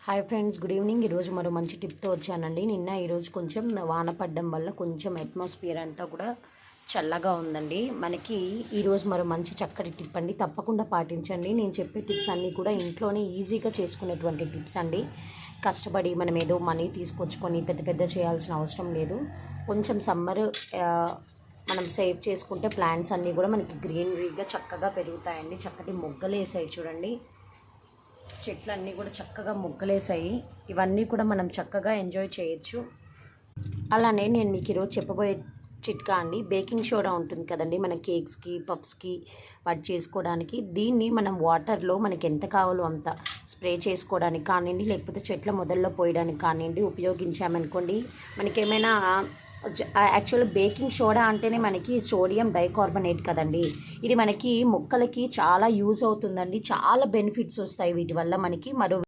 Hi friends, good evening. ఈరోజు మరో మంచి టిప్తో వచ్చానండి. ఈరోజు కొంచెం వాన పడడం వల్ల కొంచెం అట్మాస్ఫియర్ అంతా కూడా చల్లగా ఉందండి. మనకి ఈరోజు మరో మంచి చక్కటి టిప్ అండి, తప్పకుండా పాటించండి. నేను చెప్పే టిప్స్ అన్నీ కూడా ఇంట్లోనే ఈజీగా చేసుకునేటువంటి టిప్స్ అండి. కష్టపడి మనం ఏదో మనీ తీసుకొచ్చుకొని పెద్ద పెద్ద చేయాల్సిన అవసరం లేదు. కొంచెం సమ్మర్ మనం సేవ్ చేసుకుంటే ప్లాంట్స్ అన్నీ కూడా మనకి గ్రీనరీగా చక్కగా పెరుగుతాయండి. చక్కటి మొగ్గలు వేసాయి చూడండి, చెట్లన్నీ కూడా చక్కగా మొగ్గలేసాయి. ఇవన్నీ కూడా మనం చక్కగా ఎంజాయ్ చేయొచ్చు. అలానే నేను మీకు ఈరోజు చెప్పబోయే చిట్కా అండి, బేకింగ్ సోడా ఉంటుంది కదండి మన కేక్స్కి పఫ్స్కి వాటి చేసుకోవడానికి. దీన్ని మనం వాటర్లో మనకి ఎంత కావాలో అంత స్ప్రే చేసుకోవడానికి కానివ్వండి, లేకపోతే చెట్ల మొదల్లో పోయడానికి కానివ్వండి ఉపయోగించామనుకోండి, మనకేమైనా యాక్చువల్గా బేకింగ్ సోడా అంటేనే మనకి సోడియం డైకార్బోనేట్ కదండి. ఇది మనకి మొక్కలకి చాలా యూజ్ అవుతుందండి. చాలా బెనిఫిట్స్ వస్తాయి వీటి వల్ల మనకి. మరో